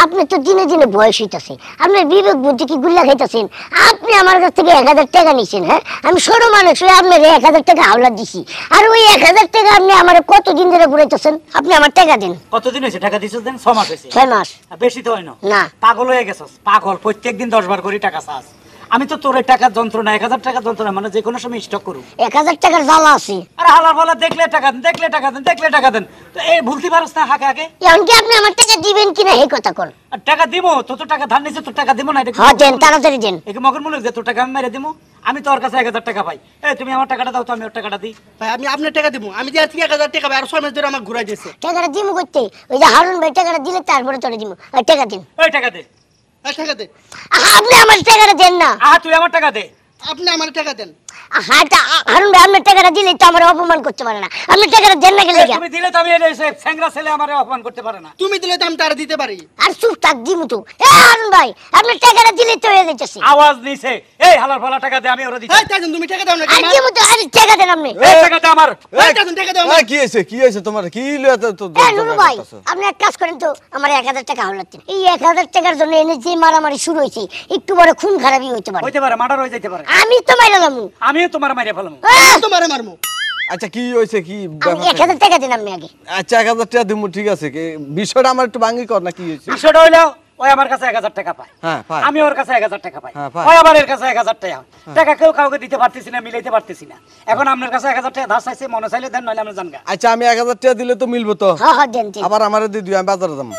আপনি তো দিনে দিনে বয়স হইতাছে, আপনার বিবেক বুদ্ধি কি গুল্লা খাইতেছেন? আপনি আমার কাছ থেকে 1000 টাকা নিছেন, হ্যাঁ? আমি ছোট মানুষ হয়ে আপনার 1000 টাকা হাওলা দিছি, আর ওই 1000 টাকা আপনি আমার কতদিন ধরে ঘুরাইতেছেন? আপনি আমার টাকা দিন। কতদিন হয়েছে টাকা দিছিস? দেন 6 মাস হয়েছে। 6 মাস? বেশি তো হয় না। না, পাগল হয়ে গেছস, পাগল। প্রত্যেকদিন 10 বার করে টাকা চাস। আমি তো তোর টাকার যন্ত্রণা, 1000 টাকার যন্ত্রণা মানে যে কোনো সময় স্টক করু। 1000 টাকার জ্বালা আছে। আরে হালার ফালা দেখলে টাকা দেন, দেখলে টাকা দেন, দেখলে টাকা দেন, তো এই ভুলতে পারছ না হাকে হাকে। এখন কি আপনি আমার টাকা দিবেন কিনা এই কথা কোন? আর টাকা দিব তো, তো টাকা ধার নিছে, তোর টাকা দিব না? এটা হ্যাঁ দেন, তাড়াতাড়ি দেন। একে মগন মূলক যে তোর টাকা আমি মেরে দিব? আমি তোর কাছে 1000 টাকা পাই। এই তুমি আমার টাকাটা দাও তো, আমি ওর টাকাটা দিই। ভাই আমি আপনার টাকা দিব, আমি যে আজকে 1000 টাকা ভাই আর 6 মাস ধরে আমাকে ঘুরাই দিয়েছে। টাকাটা দিমু করতে ওই যে হারুন ভাই টাকাটা দিলে তারপরে তোরে দিমু। আর টাকা দিন। ওই টাকা দে। টাকা দে। আপনি আমার টাকাটা দেন না। তুই আমার টাকা দে। আপনি আমার টাকা দেন। হারুন ভাই আপনার টাকাটা দিলে তো আমার অপমান করতে পারে না, আপনি টাকাটা দেন না গেলে। তুমি দিলে তো আমি স্যাংরা ছেলে আমারে অপমান করতে পারে না। তুমি দিলে তো আমি তার দিতে পারি। আর চুপ থাক, দিমু তো। হারুন ভাই আপনার টাকাটা দিলে তো হয়ে যাইতেছে। আওয়াজ নিছে, এই হালার ফালা টাকা দে, আমি ওরে দিছি। এই তাজন তুমি টাকা দাও না। আর দিমু তো, আর টাকা দেন আপনি। এই টাকা দে আমার। এই তাজন টাকা দাও। কি হইছে, কি হইছে তোমার? কি লইয়া তো নুরু ভাই আপনি এক কাজ করেন তো, আমার 1000 টাকা হলাতেন। এই 1000 টাকার জন্য এনে যে মারামারি শুরু হয়েছে, একটু বড় খুন খারাপই হইতে পারে। হইতে পারে, মার্ডার হয়ে যেতে পারে। আমি তো মাইরালাম। আমিও তোমার মাইরে ফেলাম। তোমারে মারমু। আচ্ছা কি হইছে, কি আমি 1000 টাকা দিন আপনি আগে। আচ্ছা 1000 টাকা দিমু, ঠিক আছে। বিষয়টা আমার একটু ভাঙি কর না, কি হইছে? বিষয়টা হইলো ওই আমার কাছে 1000 টাকা পায়, হ্যাঁ পায়। আমি ওর কাছে 1000 টাকা পাই, হ্যাঁ, পায়। ওই আবার এর কাছে 1000 টাকা। টাকা কেউ কাউকে দিতে পারতেছি না, মিলাইতে পারতেছি না। এখন আপনার কাছে 1000 টাকা ধার চাইছে, মনে চাইলে দেন, নইলে আমরা জানগা। আচ্ছা আমি 1000 টাকা দিলে তো মিলবো তো? হ্যাঁ হ্যাঁ দেন। আবার আমারে দিয়ে দিও, আমি বাজারে যাবো।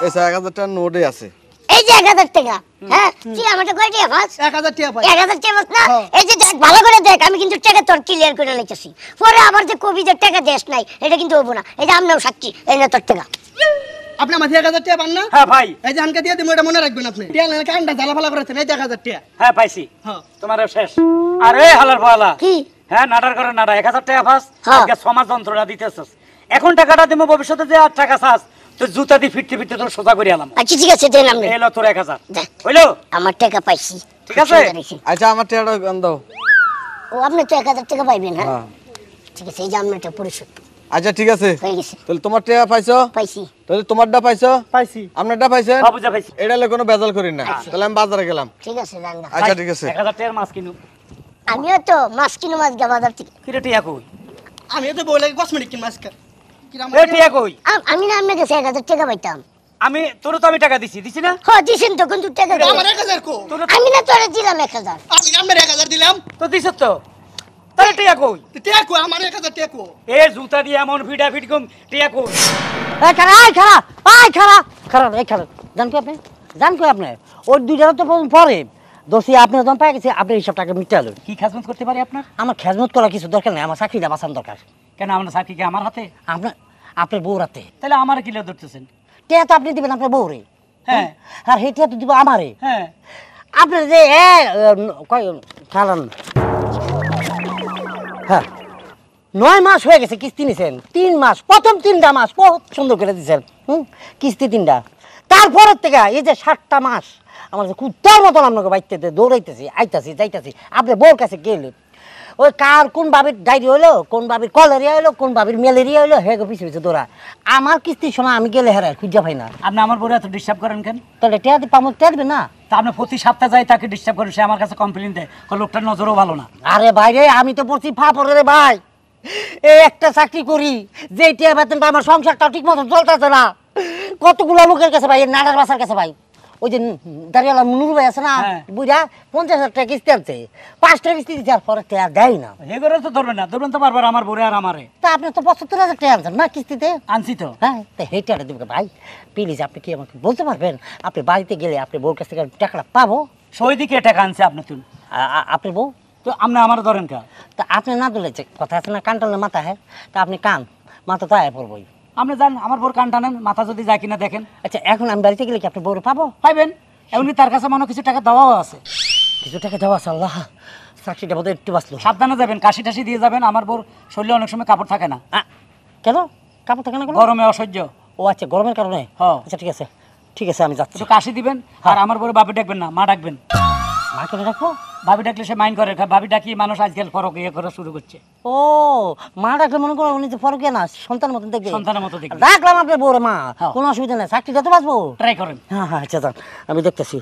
এই 1000 টাকা নোটে আছে। এই যে 1000 টাকা, হ্যাঁ তুই আমাকে কয় টাকা পাস? 1000 টাকা পাই। 1000 টাকা পাস না? এই যে দেখ, ভালো করে দেখ, আমি কিন্তু টাকা তোর ক্লিয়ার করে লাইতেছি। পরে আবার যে কবি যে টাকা দেশ নাই, এটা কিন্তু হবো না। এই যে আমরাও সাক্ষী, এই না তোর টাকা। আপনি আমার 1000 টাকা পান না? হ্যাঁ ভাই। এই যে আনকে দিয়ে দিমু, এটা মনে রাখবেন আপনি। টিয়া না কান্ডা জ্বালা ফালা করেছেন, এই 1000 টাকা। হ্যাঁ পাইছি। হ্যাঁ তোমারও শেষ। আরে হালার ফালা কি? হ্যাঁ নাডার করে নাডা, 1000 টাকা পাস, হ্যাঁ। আজকে সমাজ যন্ত্রণা দিতেছস। এখন টাকাটা দিমু, ভবিষ্যতে যে আর টাকা চাস তো জুতা দিয়ে ফিরতে ফিরতে তোর সোজা করে আলাম। আচ্ছা ঠিক আছে দেন আপনি। এলো তোর 1000 দেখ, হইলো? আমার টাকা পাইছি, ঠিক আছে। আচ্ছা আমার টাকাটা দাও। ও আপনি তো 1000 টাকা পাইবেন। হ্যাঁ হ্যাঁ ঠিক আছে, এই যে আপনারটা পরিশোধ আচ্ছা ঠিক আছে। হয়ে গেছে। তাহলে তোমার টাকা পাইছো? পাইছি। তাহলে তোমারটা পাইছো? পাইছি। আপনারটা পাইছেন? হ্যাঁ বুঝা পাইছি। এটা হলে কোনো বেজাল করি না। তাহলে আমি বাজারে গেলাম। ঠিক আছে যান গা। আচ্ছা ঠিক আছে। 1000 টাকার মাছ কিনু। আমিও তো মাছ কিনো, মাছ গা বাজার থেকে। কিরে টিয়া কই? আমি তো বলে কসমেটিক কিন মাস্কা। এ টিয়া কই? আমি না আপনার কাছে 1000 টাকা পাইতাম। আমি তোর তো আমি টাকা দিছি না? হ্যাঁ দিছেন তো, কিন্তু টাকা দেন। আমার 1000 কো। আমি না তোরে দিলাম 1000। আমি আমার 1000 দিলাম। তো দিছ তো, তাহলে টিয়া কই? টাকা কো, আমার 1000 টাকা কো। এ জুতা দিয়ে এমন ভিড়া ভিড় কম, টিয়া কই? এই খারা, এই খারা, এই খারা, খারা, এই খারা। জান কি আপনি? জান কি আপনি? ওই দুইটা তো পরে দোষী আপনি যখন পাই গেছে, আপনি এইসব টাকা মিটালেন। কি খাজমত করতে পারি আপনার? আমার খেজমত করার কিছু দরকার নেই, আমার চাকরিটা বাঁচানো দরকার। কেন আপনার চাকরি কি আমার হাতে? আপনার বউর হাতে। তাহলে আমার কি লে ধরতেছেন? টিয়া তো আপনি দিবেন আপনার বউরে। হ্যাঁ। আর সেই টিয়া তো দিব আমারে। হ্যাঁ। আপনার যে কয় খালান, হ্যাঁ 9 মাস হয়ে গেছে কিস্তি নিছেন। 3 মাস, প্রথম 3টা মাস বহুত সুন্দর করে দিচ্ছেন, কিস্তি 3টা। তারপরের থেকে এই যে 7টা মাস আমার কুত্তার মতন আপনাকে বাইতে দৌড়াইতেছি, আইতাছি যাইতাছি। আপনি বউর কাছে গেলে ওই কার কোন বাবির ডায়রি হইলো, কোন বাবির কলেরিয়া হইলো, কোন বাবির ম্যালেরিয়া হইলো, হে গো পিছিয়ে পিছিয়ে দৌড়া। আমার কিস্তির সময় আমি গেলে হেরা খুঁজা পাই না। আপনি আমার বউরে এত ডিস্টার্ব করেন কেন? তাহলে টিয়া দিয়ে পাবো, টিয়া দিবে না? তা আপনি প্রতি সপ্তাহে যাই তাকে ডিস্টার্ব করেন, সে আমার কাছে কমপ্লেন দেয়, লোকটার নজরও ভালো না। আরে ভাই রে, আমি তো পড়ছি ফাপড়ে রে ভাই। এই একটা চাকরি করি, যে টিয়া বেতনটা আমার সংসারটা ঠিক মতো চলতেছে না। কতগুলো লোকের কাছে ভাই, নাড়ার বাসার কাছে ভাই, ওই যে দাঁড়িয়ালা নুরু ভাই আছে না, বুঝা 50,000 টাকা কিস্তি আনছে, 5টা কিস্তি দিচ্ছে, আর পরে টিয়া দেয় না। এগুলো তো ধরবেন না, ধরবেন তো বারবার আমার বউরে আর আমারে। তা আপনি তো 75,000 টাকা আনছেন না কিস্তিতে? আনছি তো। হ্যাঁ, তা এই টাকাটা দেবেন ভাই প্লিজ। আপনি কি আমাকে বলতে পারবেন, আপনি বাড়িতে গেলে আপনি বউর কাছ থেকে টাকাটা পাবো? সই দিকে টাকা আনছে আপনি তুল, আপনি বউ তো আপনি আমার ধরেন কা? তা আপনি না ধরেছে কথা আছে না, কানটালে মাথা, হ্যাঁ তা আপনি কান মাথা তো আয় পড়বই। আপনি জান আমার বউর কান টানেন, মাথা যদি যায় কিনা দেখেন। আচ্ছা এখন আমি বাড়িতে গেলে কি আপনি বউরে পাবো? পাইবেন, এমনি তার কাছে মনে কিছু টাকা দেওয়াও আছে। কিছু টাকা দেওয়া আছে? আল্লাহ, চাকরিটা বোধহয় একটু বাঁচলো। সাবধানে যাবেন, কাশি টাশি দিয়ে যাবেন। আমার বউর শরীরে অনেক সময় কাপড় থাকে না। কেন কাপড় থাকে না? গরমে অসহ্য। ও আচ্ছা, গরমের কারণে। হ্যাঁ। আচ্ছা ঠিক আছে, ঠিক আছে, আমি যাচ্ছি। একটু কাশি দিবেন, আর আমার বউরে বাপে ডাকবেন না, মা ডাকবেন। মা কেন রাখবো? ভাবি ডাকলে সে মাইন্ড করে, ভাবি ডাকি মানুষ আজকাল ফরক ইয়ে করা শুরু করছে। ও মা ডাকলে মনে করো উনি তো ফরকে না, সন্তান মতন দেখবে। সন্তানের মতো দেখবে। রাখলাম আপনার বউরে মা, হ্যাঁ। কোনো অসুবিধা নেই, চাকরিটা তো বাঁচবো। ট্রাই করেন। হ্যাঁ হ্যাঁ আচ্ছা যান, আমি দেখতেছি।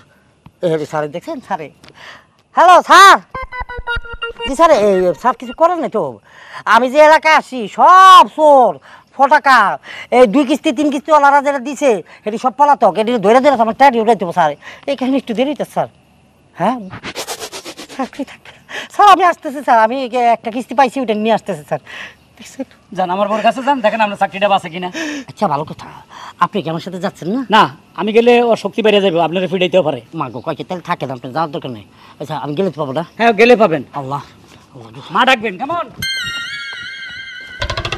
এই স্যার দেখছেন স্যারে? Hello sir. জি স্যার, এই স্যার কিছু করেন না তো? আমি যে এলাকায় আসি সব চোর ফটাকা, এই 2 কিস্তি 3 কিস্তি ওলারা যেটা দিছে এটি সব পলাতক, এটি ধরে ধরে আমার টাইট উঠাই দেবো স্যার। এইখানে একটু দেরি তো স্যার। হ্যাঁ চাকরি থাকবে স্যার, আমি আসতেছি স্যার, আমি একটা কিস্তি পাইছি ওইটা নিয়ে আসতেছি স্যার। যান আমার বোর কাছে যান, দেখেন আপনার চাকরিটা বাঁচে কিনা। আচ্ছা ভালো কথা, আপনি কি আমার সাথে যাচ্ছেন না? না, আমি গেলে ওর শক্তি বেড়ে যাবে, আপনারা ফিরাইতেও পারে। মা গো কয়েক তাহলে থাকে না, আপনার যাওয়ার দরকার নেই। আচ্ছা আমি গেলে তো পাবো না? হ্যাঁ গেলে পাবেন। আল্লাহ আল্লাহ। মা ডাকবেন, কেমন?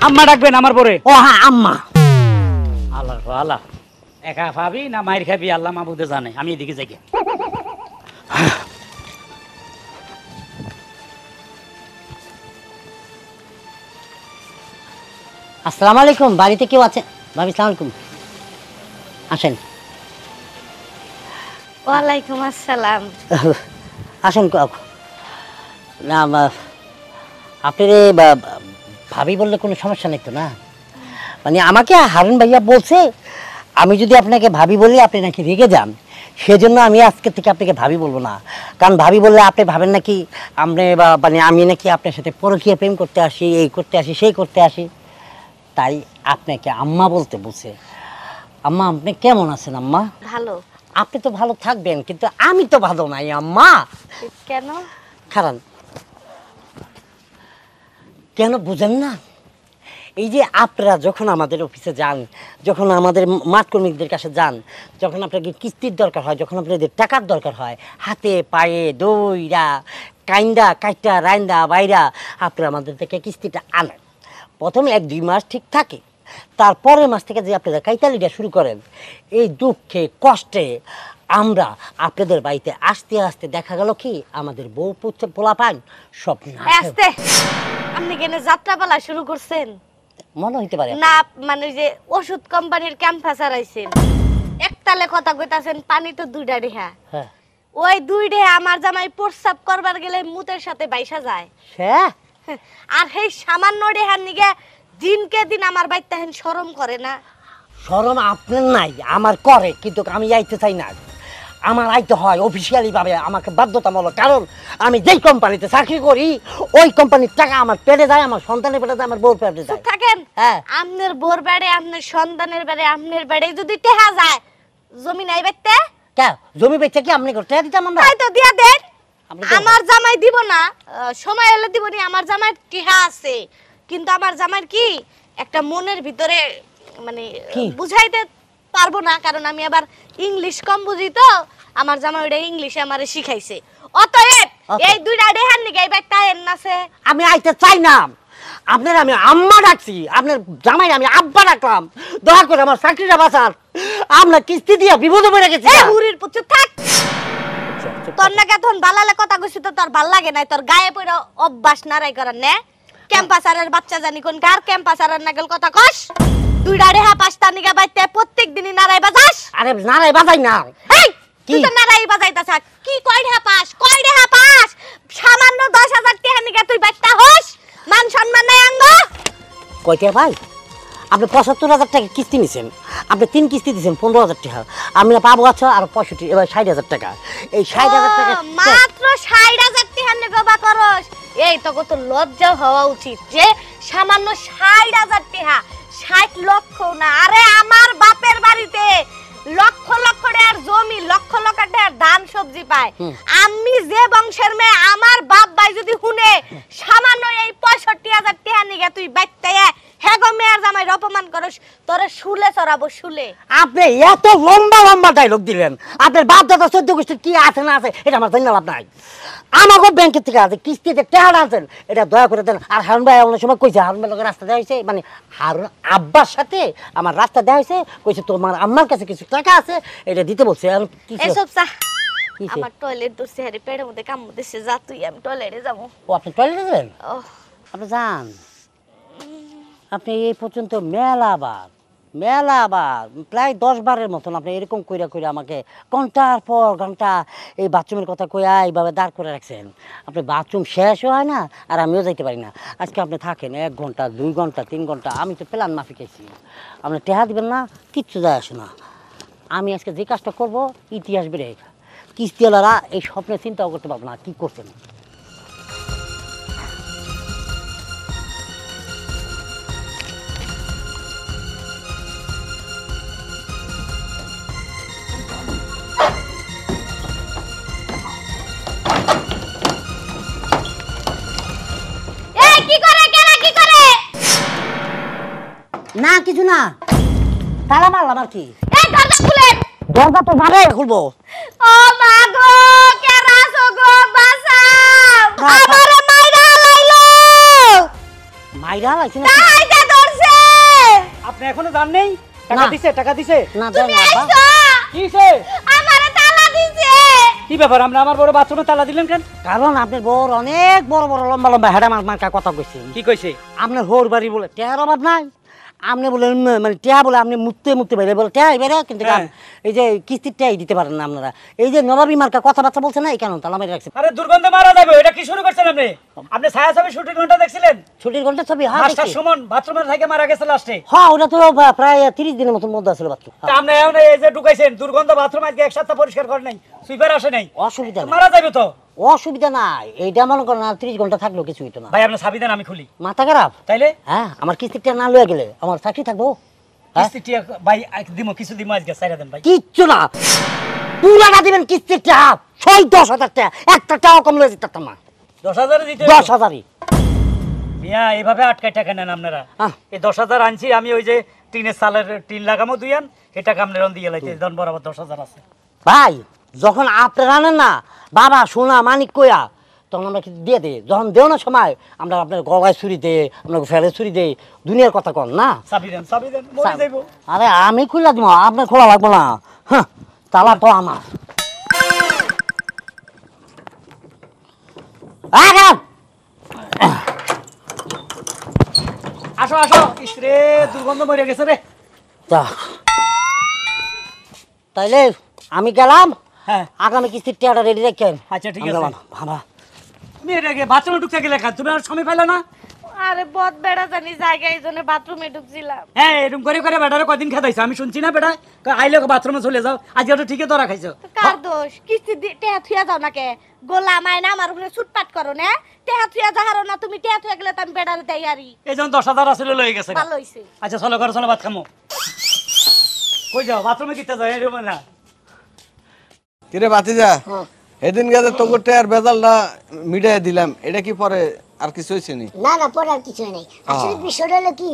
আম্মা ডাকবেন আমার পরে। ও হ্যাঁ আম্মা। আল্লাহ আল্লাহ, একা পাবি না মায়ের খাবি আল্লাহ মাহবুদে জানে। আমি এদিকে যাই। আসসালামু আলাইকুম, বাড়িতে কেউ আছে? ভাবি সালাম আলাইকুম, আসেন। ওয়ালাইকুম আসসালাম। আসেন। না আপনি ভাবি বললে কোনো সমস্যা নেই তো না? মানে আমাকে হারুন ভাইয়া বলছে আমি যদি আপনাকে ভাবি বলি আপনি নাকি রেগে যান, সেজন্য আমি আজকে থেকে আপনাকে ভাবি বলবো না। কারণ ভাবি বললে আপনি ভাবেন নাকি আপনি মানে আমি নাকি আপনার সাথে পরকীয়া প্রেম করতে আসি, এই করতে আসি, সেই করতে আসি। তাই আপনাকে আম্মা বলতে বলছে। আম্মা আপনি কেমন আছেন আম্মা? ভালো। আপনি তো ভালো থাকবেন, কিন্তু আমি তো ভালো নাই আম্মা। কেন? কারণ কেন বুঝেন না? এই যে আপনারা যখন আমাদের অফিসে যান, যখন আমাদের মাঠ কর্মীদের কাছে যান, যখন আপনাকে কিস্তির দরকার হয়, যখন আপনাদের টাকার দরকার হয়, হাতে পায়ে দইরা কাইন্দা কাইটা রাইন্দা বাইরা আপনারা আমাদের থেকে কিস্তিটা আনেন। প্রথমে 1-2 মাস ঠিক থাকে, তারপরের মাস থেকে যে আপনারা কাইতালিটা শুরু করেন, এই দুঃখে কষ্টে আমরা আপনাদের বাড়িতে আসতে আসতে দেখা গেল কি আমাদের বউ পুত্র পোলা পান সব আস্তে। আপনি কেন যাত্রাপালা শুরু করছেন? মনে হইতে পারে না মানে যে ওষুধ কোম্পানির ক্যাম্পাসার আইছেন, একতালে কথা কইতাছেন, পানি তো 2টা রেহা। হ্যাঁ ওই 2 আমার জামাই প্রস্রাব করবার গেলে মুতের সাথে বাইসা যায়। হ্যাঁ আর সেই সামান্য রেহার নিগে দিনকে দিন আমার বাইতে হেন শরম করে না? শরম আপনার নাই, আমার করে, কিন্তু আমি আইতে চাই না। আমার আইতে হয় অফিসিয়ালি ভাবে, আমাকে বাধ্যতামূলক। কারণ আমি যেই কোম্পানিতে চাকরি করি ওই কোম্পানির টাকা আমার পেটে যায়, আমার সন্তানের পেটে যায়, আমার বউর পেটে যায়। থাকেন হ্যাঁ আপনার বোর বাড়ি, আপনার সন্তানের বাড়ি, আপনার বাড়ি যদি টেহা যায়, জমি নাই বাইতে? কে জমি বেচে কি আপনি করতে দিতাম আমরা? তাই তো দিয়া দেন। আপনি দেন। আমার জামাই দিব না, সময় হলে দিব নি। আমার জামাই টিহা আছে, কিন্তু আমার জামাই কি একটা মনের ভিতরে মানে কি? বুঝাইতে পারবো না, কারণ আমি আবার ইংলিশ কম বুঝি তো। আমার জামাই ওটা ইংলিশে আমারে শিখাইছে। অতএব Okay. এই 2টা রেহান নিগে এইবার তাইন নাছে। আমি আইতে চাই না। আপনার আমি আম্মা ডাকছি, আপনার জামাই আমি আব্বা ডাকলাম। দয়া করে আমার চাকরিটা বাঁচান। আপনার কিস্তি দিয়ে বিপদে পড়ে গেছি। এ হুরির পুত্র থাক। তোর না কেতন বালালে কথা কইছি তো তোর ভাল লাগে নাই? তোর গায়ে পড়ে অভ্যাস নারাই করার নে। ক্যাম্পাসারের বাচ্চা জানি কোন কার ক্যাম্পাসারের নাগল কথা কস। 2টা রেহা 5টা নিগা বাইতে প্রত্যেক দিনই নারাই বাজাস। আরে নারাই বাজাই না। এই কি? তুই তো নারাই বাজাইতাছ। কি কয় রেহা পাস? কয় রেহা পাস? সামান্য 10,000 টাকা নিগা তুই বাইতা হস? মান সম্মান নাই আঙ্গ? কয়টা ভাই? আপনি 75,000 টাকা কিস্তি নিছেন, আপনি 3 কিস্তি দিয়েছেন 15,000 টাকা। আমি পাবো আছে আর 65 এবার 60,000 টাকা। এই 60,000 টাকা মাত্র 60,000 টাকা নিগা বা করস। এই তো কত লজ্জা হওয়া উচিত যে সামান্য 60,000 টাকা, 60 লক্ষ না। আরে আমার বাপের বাড়িতে লক্ষ লক্ষ টাকার জমি, লক্ষ লক্ষ টাকার ধান সবজি পায়। আমি যে বংশের মেয়ে, আমার বাপ ভাই যদি শুনে সামান্য এই 65,000 টাকা নিগা তুই বাইতে হেগো মেয়ের জামাই অপমান করস, তোরে শুলে চড়াবো শুলে। আপনি এত লম্বা লম্বা ডায়লগ দিলেন। আপনার বাপ দাদা 14 গোষ্ঠীর কি আছে না আছে এটা আমার জানি লাভ নাই। আমাকে ব্যাংকের থেকে আছে কিস্তিতে টাকা আনছেন, এটা দয়া করে দেন। আর হারুন ভাই অনেক সময় কইছে, হারুন ভাই রাস্তা দেওয়া হয়েছে, মানে হারুন আব্বার সাথে আমার রাস্তা দেওয়া হয়েছে, কইছে তোমার আম্মার কাছে কিছু টাকা আছে এটা দিতে বলছে। আর এসব চা কিসে? আমার টয়লেট দূরছে, হারি পেটের মধ্যে কাম দিছে। যা তুই, আমি টয়লেটে যাবো। ও আপনি টয়লেটে যাবেন? ও আপনি যান। আপনি এই পর্যন্ত মেলা বার মেলা আবার প্রায় 10-12 মতন আপনি এরকম কইরা কইরা আমাকে ঘন্টার পর ঘন্টা এই বাথরুমের কথা কইয়া এইভাবে দাঁড় করে রাখছেন। আপনি বাথরুম শেষও হয় না আর আমিও যাইতে পারি না। আজকে আপনি থাকেন 1 ঘন্টা 2 ঘন্টা 3 ঘন্টা, আমি তো প্ল্যান মাফিক আছি। আপনি টেহা দিবেন না, কিচ্ছু যায় আসে না। আমি আজকে যে কাজটা করব ইতিহাস বেড়ে, কিস্তিওয়ালারা এই স্বপ্নে চিন্তাও করতে পারবো না কি করছেন। এই কি করে কেনা কি করে? না কিছু না, তালা মারলাম আর কি। এই দরজা খুলেন। দরজা তো ভাবে খুলবো। ও মা গো, কেরা আছো গো, বাঁচাও। বাঁচাও। আমারে মাইরা লাইলো। মাইরা লাগছে না? তাইতে ধরছে। আপনি এখনো জান নেই? টাকা না। দিছে, টাকা দিছে। না দেন তুমি না আব্বা। আইছো? কিছে? আমারে তালা দিছে। কি ব্যাপার, আমরা আমার বড় বাথরুমে তালা দিলেন কেন? কারণ আপনার বড় অনেক বড় বড় লম্বা লম্বা হেডা মার্কা কথা কইছেন। কি কইছে? আপনার হোর বাড়ি বলে টেহার অভাব নাই, আপনি বলে মানে টেহা বলে আপনি মুততে বাইরে বলে টেহা বেড়ে, কিন্তু হ্যাঁ। এই যে কিস্তির টেহাই দিতে পারেন না আপনারা। এই যে নবাবী মার্কা কথাবার্তা বলছেন না, এই কেন তালা মেরে রাখছে। আরে দুর্গন্ধে মারা যাবে, এটা কি শুরু করছেন আপনি? আপনি ছায়া ছবি শুটিং ঘন্টা দেখছিলেন? ছুটির ঘন্টা ছবি? হ্যাঁ মাস্টার দেখছি। সুমন বাথরুমের থেকে মারা গেছে লাস্টে। হ্যাঁ ওটা তো প্রায় 30 দিনের মতন মধ্যে আসলে বাচ্চা। তা আপনি এখন এই যে ঢুকাইছেন দুর্গন্ধ বাথরুম, আজকে এক সপ্তাহ পরিষ্কার করে নাই, সুইপার আসে নাই, অসুবিধা নাই, মারা যাবে তো। অসুবিধা নাই। এইটা মনে করেন আর 30 ঘন্টা থাকলেও কিছু হইতো না। ভাই আপনি চাবি দেন, আমি খুলি। মাথা খারাপ? তাইলে হ্যাঁ, আমার কিস্তিটা না লয়ে গেলে আমার চাকরি থাকবো? হ্যাঁ? কিস্তি টিয়া ভাই দিমো, কিছু দিমো, আজকে ছাইরা দেন ভাই। কিচ্ছু না, পুরাটা দিবেন কিস্তির টাকা, 10,000 টাকা, একটা টাকা কম লয়ে যেতে না। 10,000 দিতে 10,000ই। মিয়া এইভাবে আটকায় টাকা নেন আপনারা। হ্যাঁ। এই 10,000 আনছি আমি, ওই যে টিনের সালের টিন লাগামো দুইয়ান, এই টাকা আপনার দিয়ে লাইতে দন বরাবর 10,000 আছে। ভাই যখন আপনারা আনেন না বাবা সোনা মানিক কইয়া, তখন আমরা কিছু দিয়ে দেই। যখন দেও না সময় আমরা আপনার গলায় ছুরি দেই, আপনার ফেলে ছুরি দেই, দুনিয়ার কথা কন না। চাবি দেন মরে যাইবো। আরে আমি খুলে দিব, আপনার খোলা লাগবো না। হ্যাঁ, তালা তো আমার। আসো আসো, ইসরে দুর্গন্ধ মরে গেছে রে। তাইলে আমি গেলাম। হ্যাঁ। আগামী কিস্তির টাকাটা রেডি রাখেন। আচ্ছা, ঠিক আমরা আছে। বাবা তুমি এটাকে বাথরুমে ঢুকতে গেলে খান, তুমি আর সময় পাইলে না? আরে বদ বেড়া জানি জায়গায় এই জন্য বাথরুমে ঢুকছিলাম। হ্যাঁ, এরকম করে করে বেটারে কদিন খাইছো আমি শুনছি না, বেটা আইলে বাথরুমে চলে যাও, আজকে তো ঠিকই ধরা খাইছো। তো কার দোষ? কিস্তি টেহা থুয়া যাও নাকে, গোলা মায়না আমার উপরে ছুটপাট করো না। টেহা থুয়া যাহারো না, তুমি টেহা থুয়া গেলে তো আমি বেড়ারে দেই আরি। এই যখন 10,000 আসলে লয়ে গেছে। ভালো হইছে। আচ্ছা চলো ঘরে চলো, ভাত খামো। কই যাও? বাথরুমে কিতে যাও? এই রুমে না। কিরে বাতিজা, এদিন গেছে তো করতে আর বেজালটা মিটাই দিলাম, এটা কি পরে আর কিছু হয়েছে নি? না না, পরে আর কিছু নেই। আসলে বিষয়টা হলো কি,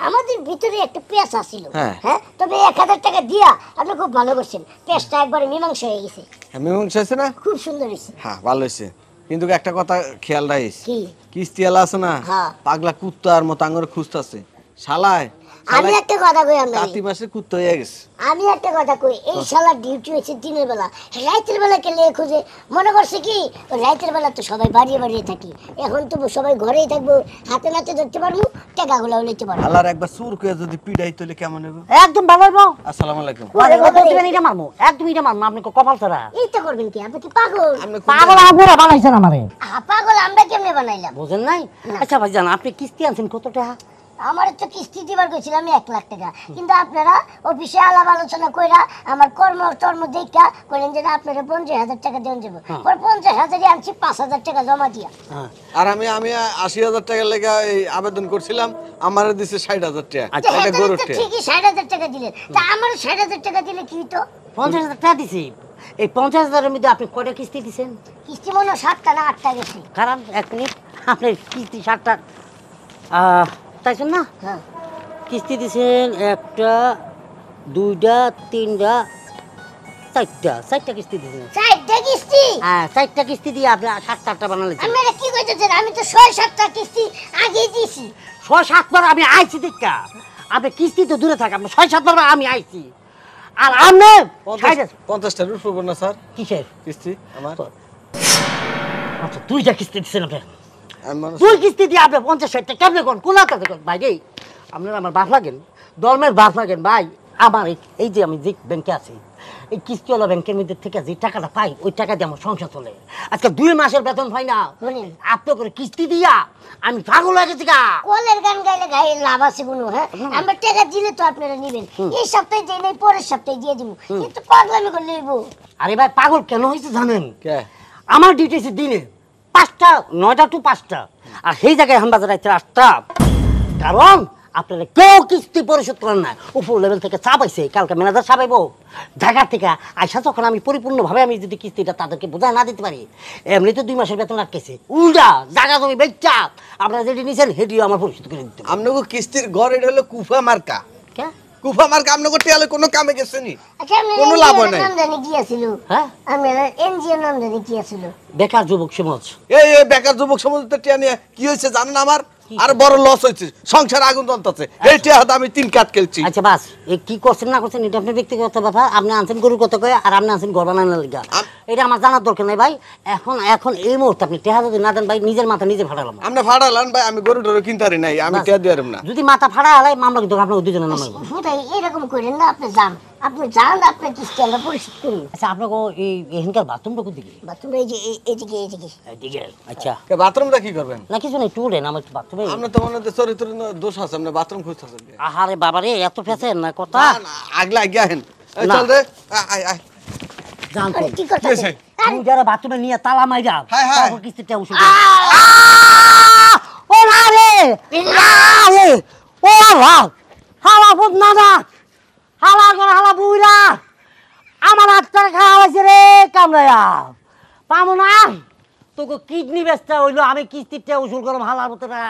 আমাদের ভিতরে একটা পেঁচা ছিল। হ্যাঁ। হ্যাঁ, তবে 1,000 টাকা দিয়া আপনি খুব ভালো করছেন, পেঁচটা একবারে মীমাংসা হয়ে গেছে, মীমাংসা হয়েছে না? খুব সুন্দর হয়েছে। হ্যাঁ ভালো হয়েছে, কিন্তু একটা কথা খেয়াল রাখিস, কি? কিস্তিওয়ালা আছে না, হ্যাঁ। পাগলা কুত্তার মতো আঙুরে খুঁজতেছে শালায়। আমি একটা কথা কই আপনাকে, কাতি মাসে কুত্তা হয়ে গেছে। আমি একটা কথা কই, এই শালার ডিউটি হয়েছে দিনের বেলা, রাতের বেলা কে লেগে খুঁজে মনে করছে কি ওই রাতের বেলা তো সবাই বাড়িয়ে বাড়িয়ে থাকি, এখন তো সবাই ঘরেই থাকবো, হাতে নাতে ধরতে পারবো, টাকাগুলো লইতে পারবো। আল্লাহর একবার সুর করে যদি পিড়াই তোলে কেমন হবে? একদম ভালো হইব। আসসালামু আলাইকুম। এটা মারবো, একদম এটা মারবো, আপনি কপাল ছাড়া। এইটা করবেন কি? আপনি কি পাগল? পাগল আপনারা বানাইছেন আমারে, পাগল আমরা কেমনে বানাইলাম? বুঝেন নাই? আচ্ছা ভাই জান, আপনি কিস্তি আনছেন কত টাকা? আমার তো কিস্তি দিবার কইছিলাম আমি 1 লাখ টাকা, কিন্তু আপনারা অফিসে আলাপ আলোচনা কইরা আমার কর্ম দেখা কইলেন যে আপনারা 50,000 টাকা দেন যাবো, পরে 50,000 আনছি 5,000 টাকা জমা দিয়া। আর আমি 80,000 টাকার লেগে এই আবেদন করছিলাম, আমারে দিছে 60,000 টাকা। তো এটা হেতালে গরুর তো টাকা। ঠিকই 60,000 টাকা দিলেন, তা আমার 60,000 টাকা দিলে কি হতো? 50,000 টাকা দিছি। এই 50,000-এর মধ্যে আপনি কয়টা কিস্তি দিছেন? কিস্তি মনে হয় 7টা না 8টা গেছি। কারণ 1 মিনিট, আপনার কিস্তি 7টা তাইছেন না? হ্যাঁ। কিস্তি দিছেন 1টা 2টা 3টা 4টা কিস্তি দিছেন। 4টা কিস্তি? হ্যাঁ, 4টা কিস্তি দিয়ে আপনি 7টা বানালেন। আমি এটা কি কইতেছেন? আমি তো 6-7টা কিস্তি আগেই দিয়েছি। 6-7 বার আমি আইছি দেখা, আপনি কিস্তি তো দূরে থাক, আপনি 6-7 বার আমি আইছি। আর আপনি 50টার উপর পড়ব না স্যার কিসের কিস্তি আমার? আচ্ছা 2টা কিস্তি দিছেন আপনি, আমি মানুষ 2 কিস্তি দিয়ে আপনি 50-60টা কেমনে কোন কোন কথা কোন ভাই রে? আপনারা আমার বাপ লাগেন, দলমের বাস লাগেন ভাই। আমার এই যে আমি যে ব্যাংকে আছি, এই কিস্তিওয়ালা ব্যাংকের মধ্যে থেকে যে টাকাটা পাই ওই টাকা দিয়ে আমার সংসার চলে। আজকে 2 মাসের বেতন পাই না, আপনি করে কিস্তি দিয়া আমি পাগল হয়ে গেছি গা। কলের গান গাইলে গায়ে লাভ আছে কোনো? হ্যাঁ, আমার টাকা দিলে তো আপনারা নিবেন, এই সপ্তাহে দিয়ে নেই পরের সপ্তাহে দিয়ে দিব, কিন্তু পাগলামি করলে নিব। আরে ভাই পাগল কেন হয়েছে জানেন? কে? আমার ডিউটি আছে দিনে 5টা, 9টা to 5টা, আর সেই জায়গায় হাম বাজার রাত্রে 8টা। কারণ আপনারা কেউ কিস্তি পরিশোধ করেন না। উপর লেভেল থেকে চাপ আইছে, কালকে ম্যানেজার চাপাইব জায়গা থেকে আইসা। তখন আমি পরিপূর্ণভাবে আমি যদি কিস্তিটা তাদেরকে বোঝায় না দিতে পারি, এমনিতে 2 মাসের বেতন আটকেছে, উল্টা জায়গা জমি বেচা আপনারা যেটি নিয়েছেন সেটিও আমার পরিশোধ করে দিতে। আপনাকে কিস্তির ঘর এটা হলো কুফা মার্কা। কে কুফা মার্কা আপনাকে টিয়ালে কোনো কামে গেছে নি? আচ্ছা, আপনার কোনো লাভ হয় নাই। নাম জানি কি আছিল? হ্যাঁ, আপনার এনজিও নাম জানি কি আছিল? বেকার যুবক সমাজ। এই বেকার যুবক সমাজ টিয়া নিয়ে কি হয়েছে জানেন? আমার আর বড় লস হয়েছে, সংসার আগুন জ্বলতেছে। এই টিয়া আমি 3 কাট খেলছি। আচ্ছা বাস, এই কি করছেন না করছেন এটা আপনার ব্যক্তিগত ব্যাপার। আপনি আনছেন গরুর কথা কয়ে, আর আপনি আনছেন ঘর বানানোর লিগা, এটা আমার জানার দরকার নাই ভাই। এখন এই মুহূর্তে আপনি টেহা যদি না দেন ভাই, নিজের মাথা নিজে ফাটালাম। আপনি ফাড়ালান ভাই, আমি গরু টরু কিনতে পারি নাই, আমি টিয়া দিয়ে না। যদি মাথা ফাড়া হালাই মামলা কিন্তু আপনার দুজনের নামে। হুদাই এরকম করেন না, আপনি যান, আপনার কিস্তি আমরা পরিশোধ করি। আচ্ছা আপনাকে এই এখানকার বাথরুমটা কোন দিকে? বাথরুমটা এই যে এইদিকে এইদিকে। এদিকে। আচ্ছা বাথরুমটা কি করবেন? না কিছু নেই, টুরেন আমার একটু বাথরুমে। আপনার তো মনে হচ্ছে চরিত্র দোষ আছে, আপনি বাথরুম খুঁজতেছেন। আহারে বাবারে, এত ফেসেন না কথা। আগলা আগে আহেন। এই না। চল রে, আয় আয়। জানতো আরে কি করতেছেন? তুমি যারা বাথরুমে নিয়ে তালা মাইরা হ্যাঁ, হ্যাঁ। তারপর কিস্তিটা উসুল করো। ও না রে, আরে ও ভাব হালা বুদ না না, হালা করে হালা বুইরা আমার হাতটা খাওয়া হয়েছে রে কামড়ায়া। পামো না তোকে কিডনি বেচতে হইলো, আমি কিস্তিটা উসুল করলাম হালার মতো না।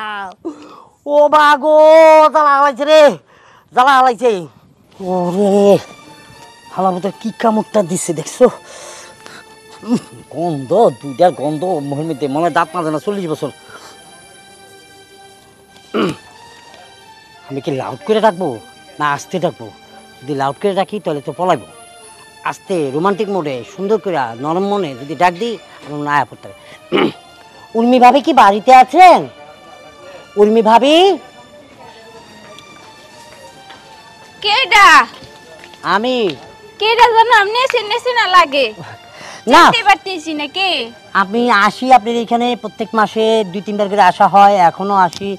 ও বাগো জ্বালা হালাইছে রে, জ্বালা হালাইছে। ওরে হালার মতো কি কামড়টা দিচ্ছে দেখছো? গন্ধ, 2টার গন্ধ মুখের মধ্যে, মনে হয় দাঁত মাজে না 40 বছর। আমি কি লাউড করে রাখবো না আস্তে রাখবো? যদি লাউড করে রাখি তাহলে তো পলাইবো। আস্তে রোমান্টিক মোডে সুন্দর করে নরম মনে যদি ডাক দিই আমার না আয়া পড়তে। উর্মি ভাবি কি বাড়িতে আছেন? উর্মি ভাবি? কেডা? আমি। কেডা জানো? আমনে সিনেসি না লাগে না চিনতে পারতেছি না কে। আমি আসি আপনার এখানে প্রত্যেক মাসে 2-3বার করে আসা হয়, এখনো আসি।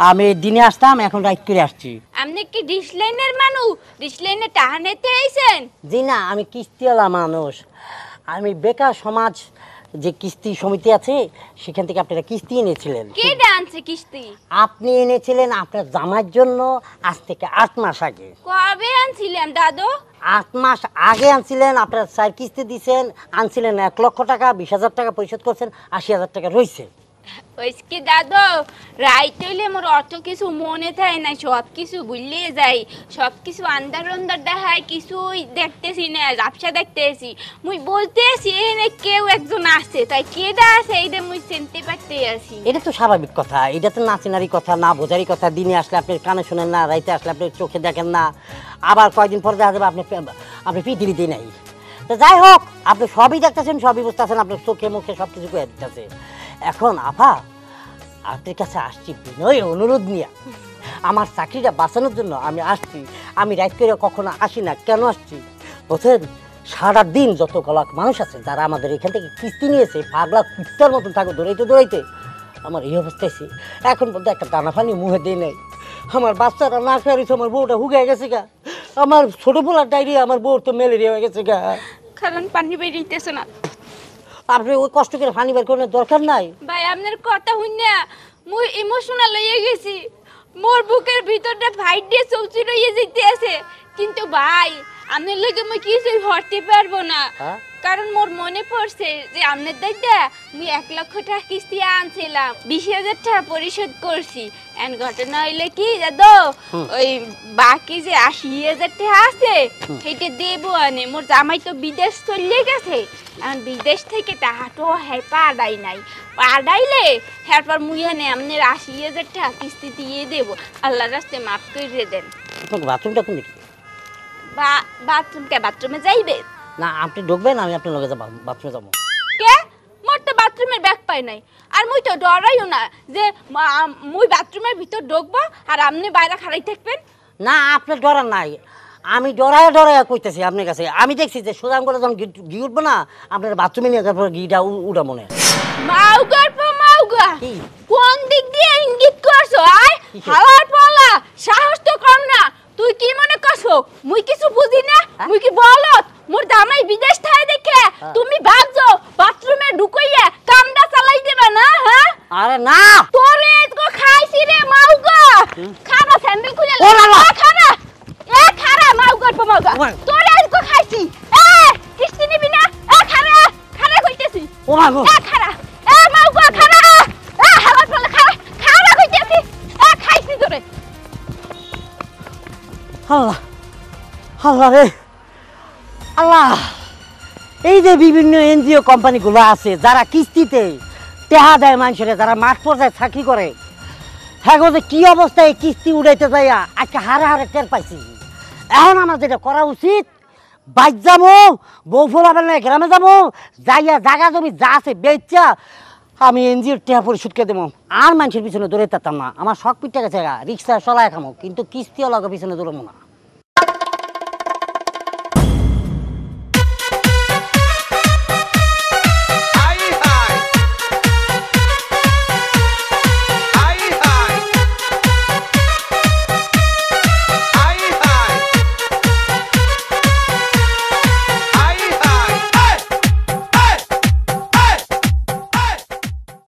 আমি দিনে আসতাম, এখন রাইট করে আসছি। আপনি কি ডিসলাইনের মানুষ? ডিসলাইনে টাহানেতে আইছেন? জি না, আমি কিস্তিওয়ালা মানুষ। আমি বেকার সমাজ যে কিস্তি সমিতি আছে সেখান থেকে আপনারা কিস্তি এনেছিলেন। কে ডানছে কিস্তি? আপনি এনেছিলেন আপনার জামার জন্য আজ থেকে 8 মাস আগে। কবে আনছিলাম দাদু? 8 মাস আগে আনছিলেন। আপনার 4 কিস্তি দিয়েছেন, আনছিলেন 1 লক্ষ টাকা, 20,000 টাকা পরিশোধ করছেন, 80,000 টাকা রয়েছে। ওইসকি দাদু রাইত হইলে মোর অত কিছু মনে থাকে না, সব কিছু ভুলে যাই, সব কিছু আন্দার আন্দার দেখায়, কিছুই দেখতেছি না, ঝাপসা দেখতেছি। মুই বলতেছি এনে কেউ একজন আছে, তাই কেডা আছে এইটা মুই চিনতে পারতে আছি। এটা তো স্বাভাবিক কথা, এটা তো না চেনারি কথা, না বোঝারি কথা। দিনে আসলে আপনি কানে শোনেন না, রাইতে আসলে আপনি চোখে দেখেন না, আবার কয়েকদিন পর দেখা যাবে আপনি পৃথিবীতে নেই। তো যাই হোক, আপনি সবই দেখতেছেন, সবই বুঝতেছেন, আপনার চোখে মুখে সব কিছু করে দিতেছে। এখন আপা আপনার কাছে আসছি বিনয় অনুরোধ নিয়ে, আমার চাকরিটা বাঁচানোর জন্য আমি আসছি। আমি রাইট করে কখনো আসি না। কেন আসছি বুঝছেন? সারাদিন যত গলাক মানুষ আছে যারা আমাদের এখান থেকে কিস্তি নিয়েছে, পাগলা কুত্তার মতন থাকো দৌড়াইতে আমার এই অবস্থায়। এখন বলতে একটা দানা পানি মুখে দিয়ে নেই। আমার বাচ্চারা না খেয়েছে, আমার বউটা হুগে গেছে গা, আমার ছোট পোলার ডায়রিয়া, আমার বউর তো ম্যালেরিয়া হয়ে গেছে গা। কারণ পানি বেরিয়েছে না। আপনি ওই কষ্ট করে পানি বের করার দরকার নাই। ভাই আপনার কথা শুনে মুই ইমোশনাল হয়ে গেছি, মোর বুকের ভিতরটা ফাইট দিয়ে চলছি রয়ে যেতে আছে। কিন্তু ভাই আপনার লগে মুই কিছুই ভরতে পারবো না, কারণ মোর মনে পড়ছে যে আপনার দায়িত্বে মুই 1 লক্ষ টাকা কিস্তি আনছিলাম, 20,000 টাকা পরিশোধ করছি। এন ঘটনা হইলে কি দাদু, ওই বাকি যে 80,000 টাকা আছে সেইটা দেবো আনে। মোর জামাই তো বিদেশ চলে গেছে, এখন বিদেশ থেকে টাকাটো হ্যাঁ পাড়াই নাই, পাড়াইলে হ্যারপর মুই এনে আপনার 80,000 টাকা কিস্তি দিয়ে দেবো। আল্লাহ রাস্তে মাফ করে দেন। বাথরুমটা কোন দিকে? বাথরুমে যাইবে না আপনি ঢুকবেন, আমি আপনার লগে যাবো, বাথরুমে যাবো। কে? মোর তো বাথরুমের ব্যাগ পাই নাই, আর মুই তো ডরাইও না যে মুই বাথরুমের ভিতর ঢুকবো আর আপনি বাইরে খাড়াই থাকবেন। না আপনার ডরার নাই, আমি ডরায় ডরায় কইতেছি আপনার কাছে। আমি দেখছি যে সুদাম করে যখন ঘি উঠবো না আপনার বাথরুমে নিয়ে তারপর ঘিটা উঠা মনে হয়। মাউগা কি? কোন দিক দিয়ে ইঙ্গিত করছো? আয় হাওয়ার পালা, সাহস তো কম না। তুই কি মনে করছো মুই কিছু বুঝি না? মুই কি বলত? মোর দামাই বিদেশ থাকে দেখে তুমি ভাবছো বাথরুমে ঢুকাইয়া কামটা চালাই দেবা না? হ্যাঁ আরে না, তোরে তো খাইছি রে মাউগা। খানা স্যান্ডেল খুলে ও বাবা! খানা খারা মাউগা তোরে তো খাইছি। কিস্তি নিবি না? খারা খারা কইতেছি। ও মা গো, খারা মাউগা খারা হাওয়ার পালা খারা খারা কইতেছি। খাইছি তোরে। আল্লাহ আল্লাহ রে আল্লাহ। এই যে বিভিন্ন এনজিও কোম্পানিগুলো আছে যারা কিস্তিতে টেহা দেয় মানুষের, যারা মাঠ পর্যায়ে চাকরি করে, হ্যাঁ যে কি অবস্থায় কিস্তি উড়াইতে যাইয়া আজকে হারে হারে টের পাইছি। এখন আমার যেটা করা উচিত, বাইক যাবো, বউ ফোলাবেন না, গ্রামে যাবো, যাইয়া জায়গা জমি যা আছে বেচা আমি এনজিওর টেহা পরিশোধ করে দেবো। আর মানুষের পিছনে দৌড়ে থাকতাম না। আমার শখ পিঠে গেছে, রিক্সা চলায় খামো, কিন্তু কিস্তিও লাগে পিছনে দৌড়বো না।